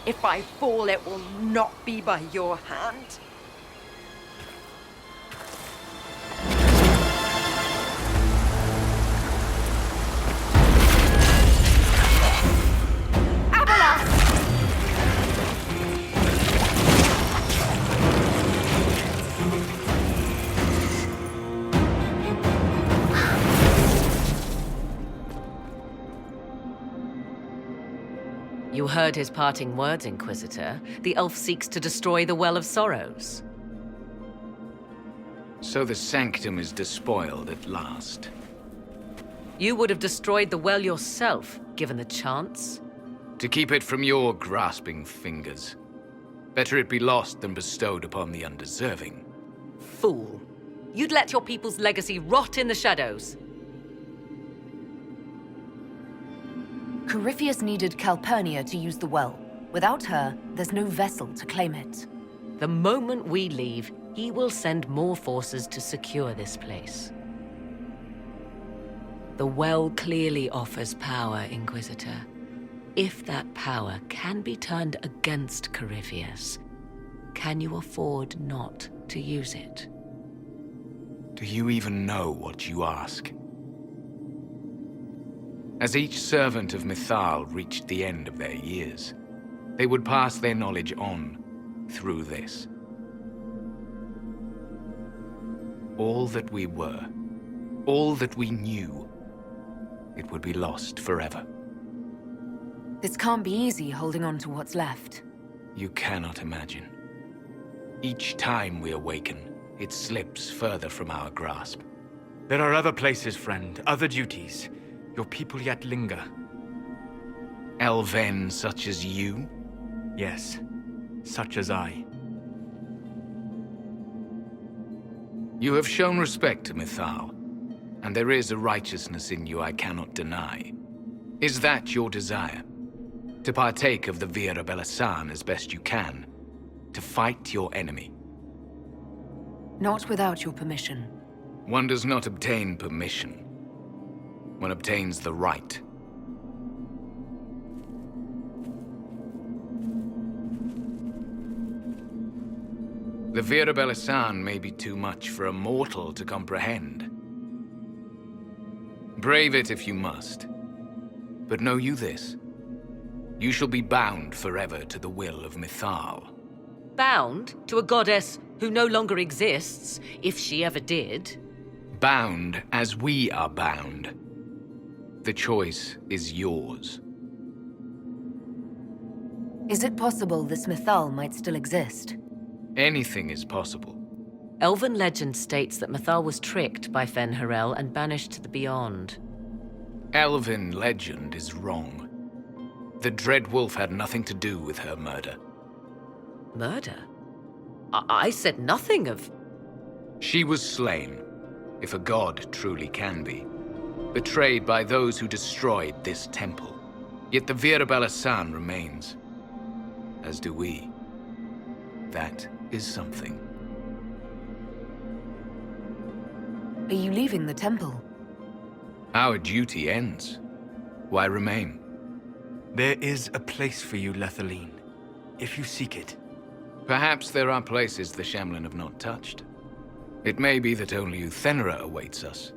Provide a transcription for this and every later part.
If I fall, it will not be by your hand. You heard his parting words, Inquisitor. The elf seeks to destroy the Well of Sorrows. So the sanctum is despoiled at last. You would have destroyed the well yourself, given the chance. To keep it from your grasping fingers. Better it be lost than bestowed upon the undeserving. Fool. You'd let your people's legacy rot in the shadows. Corypheus needed Calpurnia to use the well. Without her, there's no vessel to claim it. The moment we leave, he will send more forces to secure this place. The well clearly offers power, Inquisitor. If that power can be turned against Corypheus, can you afford not to use it? Do you even know what you ask? As each servant of Mythal reached the end of their years, they would pass their knowledge on through this. All that we were, all that we knew, it would be lost forever. This can't be easy, holding on to what's left. You cannot imagine. Each time we awaken, it slips further from our grasp. There are other places, friend, other duties. Your people yet linger. Elven such as you? Yes, such as I. You have shown respect to Mythal, and there is a righteousness in you I cannot deny. Is that your desire? To partake of the Vira Belasan as best you can? To fight your enemy? Not without your permission. One does not obtain permission. One obtains the right. The Vira Belasan may be too much for a mortal to comprehend. Brave it if you must. But know you this. You shall be bound forever to the will of Mythal. Bound to a goddess who no longer exists, if she ever did. Bound as we are bound. The choice is yours. Is it possible this Mythal might still exist? Anything is possible. Elven legend states that Mythal was tricked by Fen-Harel and banished to the Beyond. Elven legend is wrong. The Dread Wolf had nothing to do with her murder. Murder? I said nothing of... She was slain, if a god truly can be. Betrayed by those who destroyed this temple. Yet the Vira Belasan remains. As do we. That is something. Are you leaving the temple? Our duty ends. Why remain? There is a place for you, Lethaline, if you seek it. Perhaps there are places the Shamlan have not touched. It may be that only Uthenra awaits us.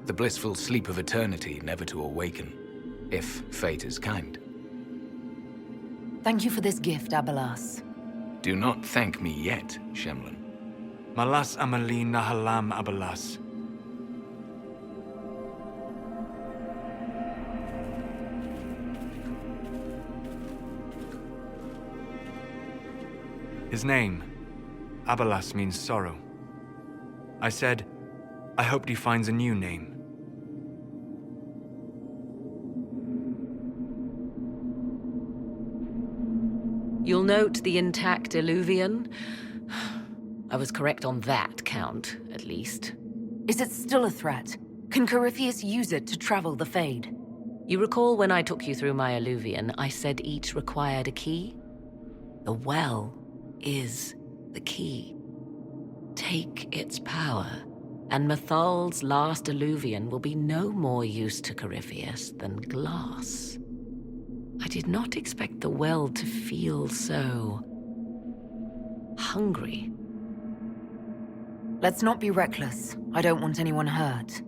The blissful sleep of eternity, never to awaken, if fate is kind. Thank you for this gift, Abelas. Do not thank me yet, Shamlan. Malas Amalin Nahalam Abalas. His name, Abalas, means sorrow. I said, I hoped he finds a new name. You'll note the intact Illuvian. I was correct on that count, at least. Is it still a threat? Can Corypheus use it to travel the Fade? You recall when I took you through my Illuvian, I said each required a key? The well is the key. Take its power, and Mythal's last Illuvian will be no more use to Corypheus than glass. I did not expect the well to feel so hungry. Let's not be reckless. I don't want anyone hurt.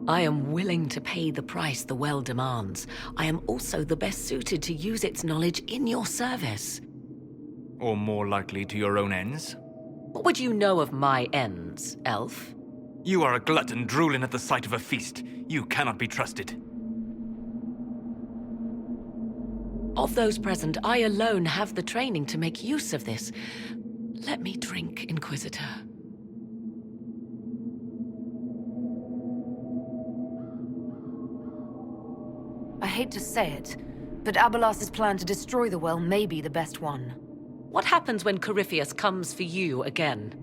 I am willing to pay the price the well demands. I am also the best suited to use its knowledge in your service. Or more likely to your own ends? What would you know of my ends, elf? You are a glutton drooling at the sight of a feast. You cannot be trusted. Of those present, I alone have the training to make use of this. Let me drink, Inquisitor. I hate to say it, but Abelas's plan to destroy the well may be the best one. What happens when Corypheus comes for you again?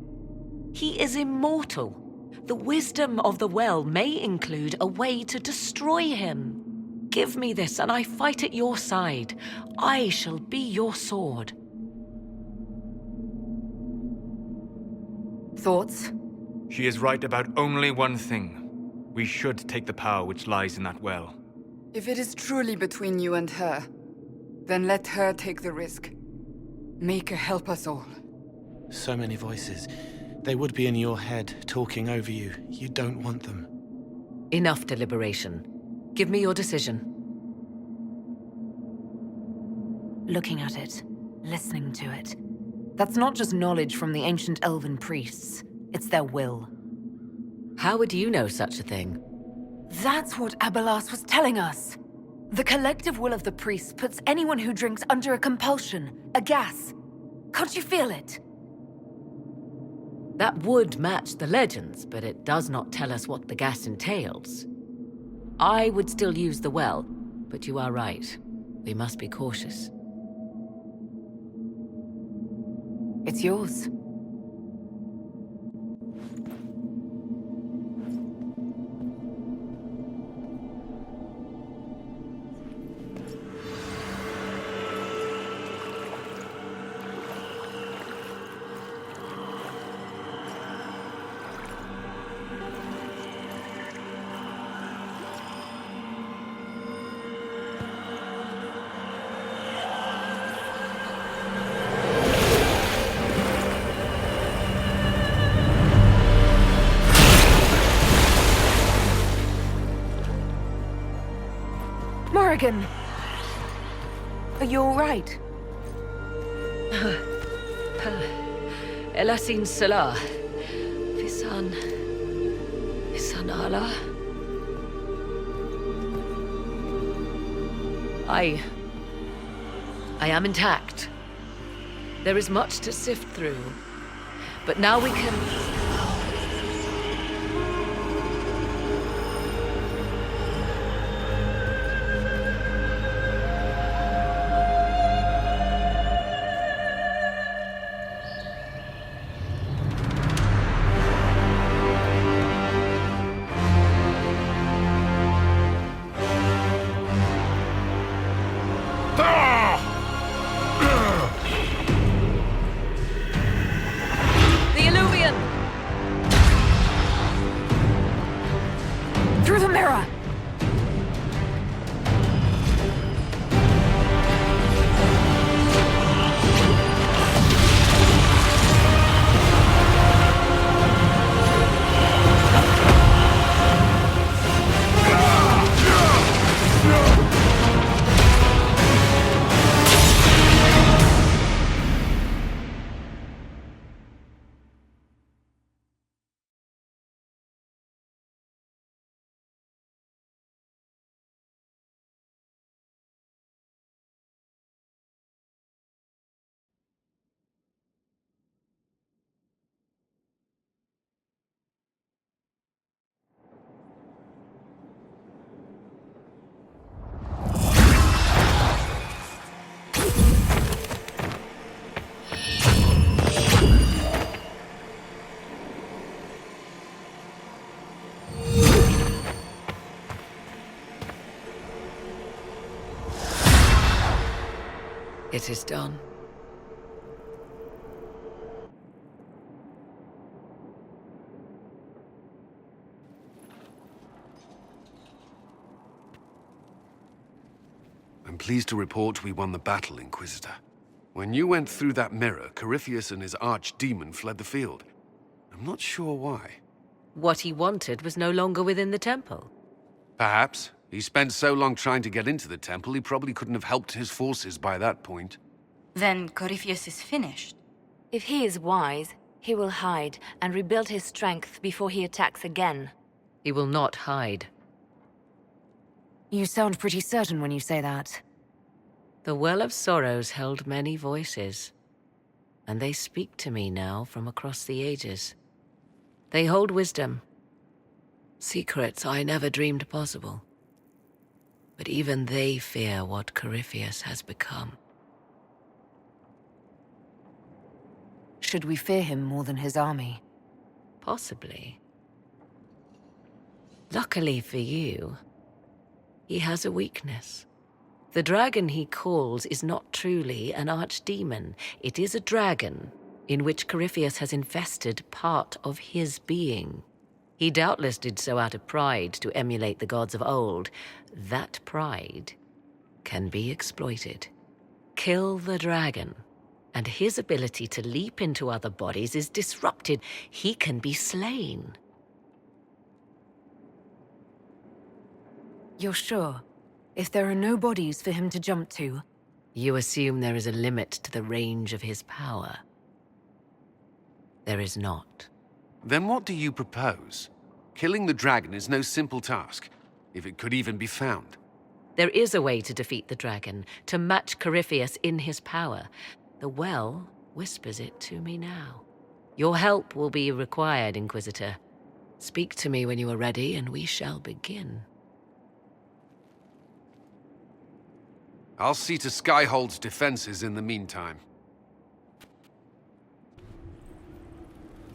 He is immortal. The wisdom of the well may include a way to destroy him. Give me this, and I fight at your side. I shall be your sword. Thoughts? She is right about only one thing. We should take the power which lies in that well. If it is truly between you and her, then let her take the risk. Make her help us all. So many voices. They would be in your head, talking over you. You don't want them. Enough deliberation. Give me your decision. Looking at it, listening to it. That's not just knowledge from the ancient elven priests. It's their will. How would you know such a thing? That's what Abelas was telling us. The collective will of the priests puts anyone who drinks under a compulsion, a gas. Can't you feel it? That would match the legends, but it does not tell us what the gas entails. I would still use the well, but you are right. We must be cautious. It's yours. Morrigan! Are you alright? Elasin Salah. Visan Allah. I am intact. There is much to sift through. But now we can... Through the mirror! It is done. pleased to report we won the battle, Inquisitor. When you went through that mirror, Corypheus and his archdemon fled the field. I'm not sure why. What he wanted was no longer within the temple. Perhaps. He spent so long trying to get into the temple, he probably couldn't have helped his forces by that point. Then Corypheus is finished. If he is wise, he will hide and rebuild his strength before he attacks again. He will not hide. You sound pretty certain when you say that. The Well of Sorrows held many voices, and they speak to me now from across the ages. They hold wisdom, secrets I never dreamed possible. But even they fear what Corypheus has become. Should we fear him more than his army? Possibly. Luckily for you, he has a weakness. The dragon he calls is not truly an archdemon. It is a dragon in which Corypheus has infested part of his being. He doubtless did so out of pride to emulate the gods of old. That pride can be exploited. Kill the dragon, and his ability to leap into other bodies is disrupted. He can be slain. You're sure? If there are no bodies for him to jump to? You assume there is a limit to the range of his power. There is not. Then what do you propose? Killing the dragon is no simple task, if it could even be found. There is a way to defeat the dragon, to match Corypheus in his power. The well whispers it to me now. Your help will be required, Inquisitor. Speak to me when you are ready, and we shall begin. I'll see to Skyhold's defenses in the meantime.